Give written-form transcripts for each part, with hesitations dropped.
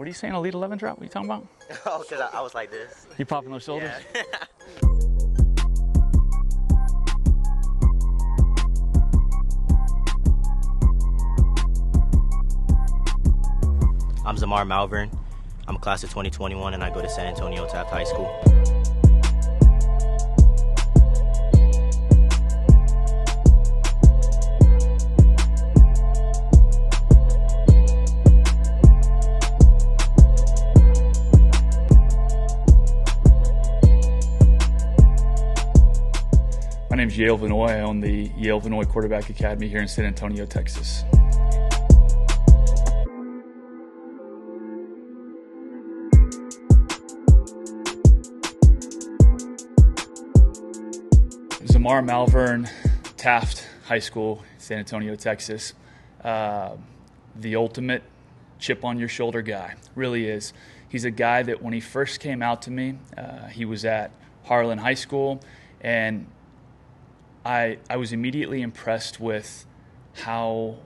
What are you saying, Elite 11 drop? What are you talking about? Oh, because I was like this. You popping those shoulders? Yeah. I'm Zamar Malvern. I'm a class of 2021 and I go to San Antonio Taft High School. My name is Yale Vannoy. I own the Yale Vannoy Quarterback Academy here in San Antonio, Texas. Zamar Malvern, Taft High School, San Antonio, Texas. The ultimate chip on your shoulder guy, really is. He's a guy that when he first came out to me, he was at Harlan High School, and I was immediately impressed with how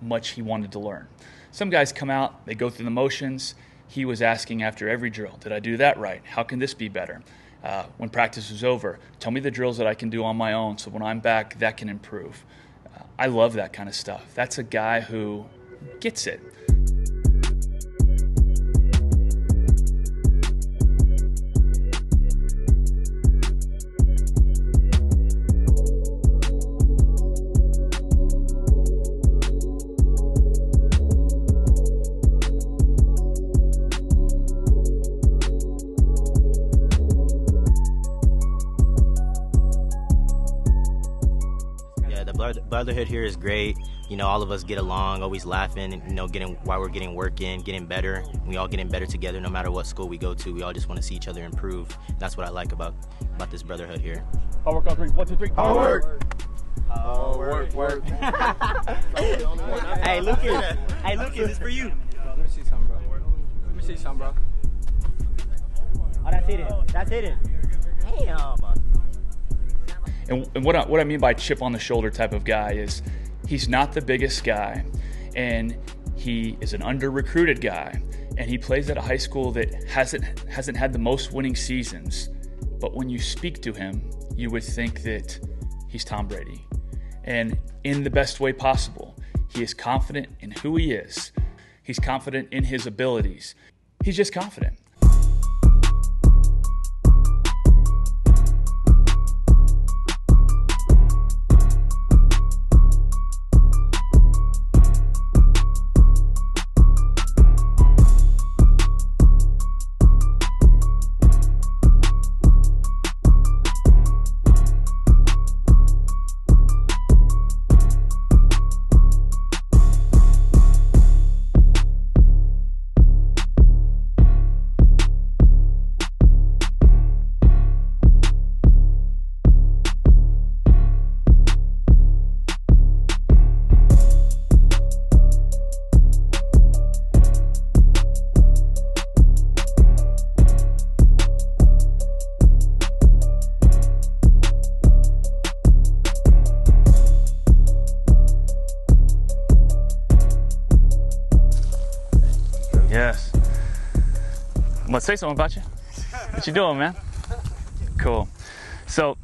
much he wanted to learn. Some guys come out, they go through the motions. He was asking after every drill, did I do that right? How can this be better? When practice was over, tell me the drills that I can do on my own so when I'm back, that can improve. I love that kind of stuff. That's a guy who gets it. Brotherhood here is great. You know, all of us get along, always laughing, and, you know, while we're getting work in, getting better. We all getting better together no matter what school we go to. We all just want to see each other improve. That's what I like about this brotherhood here. Hard work on three. 1, 2, 3. Hard work. Work. Hey, Lucas. Hey, Lucas, it's for you. Let me see something, bro. Oh, that's hidden. That's hidden. Damn. And what I mean by chip on the shoulder type of guy is he's not the biggest guy, and he is an under-recruited guy, and he plays at a high school that hasn't had the most winning seasons. But when you speak to him, you would think that he's Tom Brady. And in the best way possible, he is confident in who he is. He's confident in his abilities. He's just confident. Yes. I'm gonna say something about you. What you doing, man? Cool. So,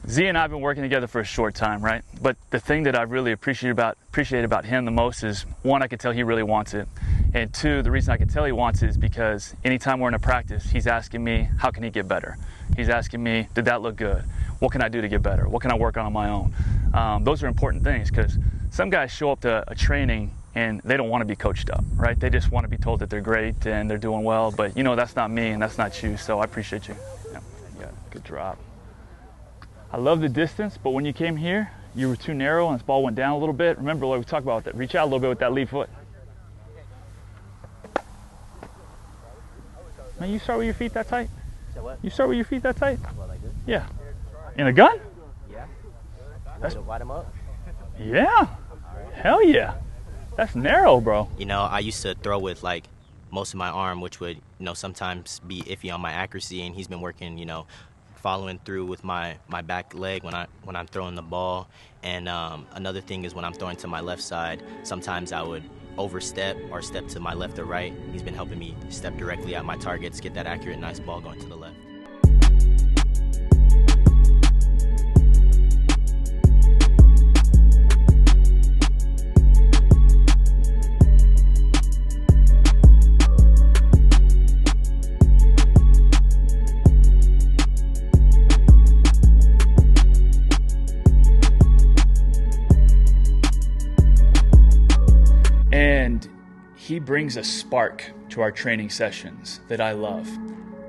Z and I have been working together for a short time, right? But the thing that I really appreciate about him the most is, one, I can tell he really wants it. And two, the reason I can tell he wants it is because anytime we're in a practice, he's asking me, how can he get better? He's asking me, did that look good? What can I do to get better? What can I work on my own? Those are important things, because some guys show up to a training and they don't want to be coached up, right? They just want to be told that they're great and they're doing well, but you know, that's not me and that's not you, so I appreciate you. Yeah, good drop. I love the distance, but when you came here, you were too narrow and this ball went down a little bit. Remember, like we talked about that, reach out a little bit with that lead foot. Man, you start with your feet that tight? What? You start with your feet that tight? What, like this? Yeah. In a gun? Yeah. That's... Wide them up? Yeah. Hell yeah. That's narrow, bro. You know, I used to throw with like most of my arm, which would, you know, sometimes be iffy on my accuracy, and he's been working, you know, following through with my back leg when I'm throwing the ball. And another thing is when I'm throwing to my left side, sometimes I would overstep or step to my left or right. He's been helping me step directly at my targets, get that accurate, nice ball going to the left. And he brings a spark to our training sessions that I love.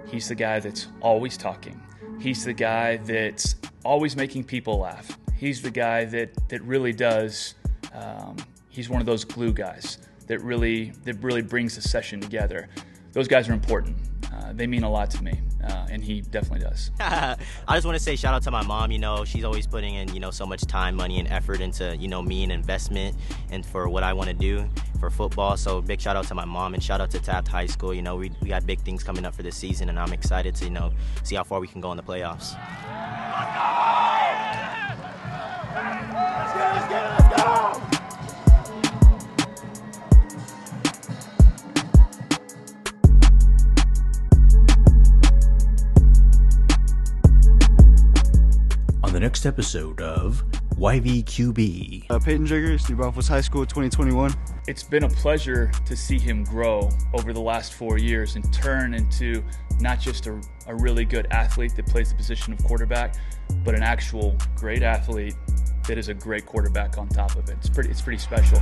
He's the guy that's always talking. He's the guy that's always making people laugh. He's the guy that really does, he's one of those glue guys that really brings the session together. Those guys are important. They mean a lot to me, and he definitely does. I just want to say shout out to my mom. She's always putting in, so much time, money, and effort into, me and investment and for what I want to do for football. So big shout out to my mom and shout out to Taft High School. We got big things coming up for this season, and I'm excited to, see how far we can go in the playoffs. Let's go! The next episode of YVQB. Peyton Jiggers, New Braunfels High School 2021. It's been a pleasure to see him grow over the last 4 years and turn into not just a really good athlete that plays the position of quarterback, but an actual great athlete that is a great quarterback on top of it. It's pretty special.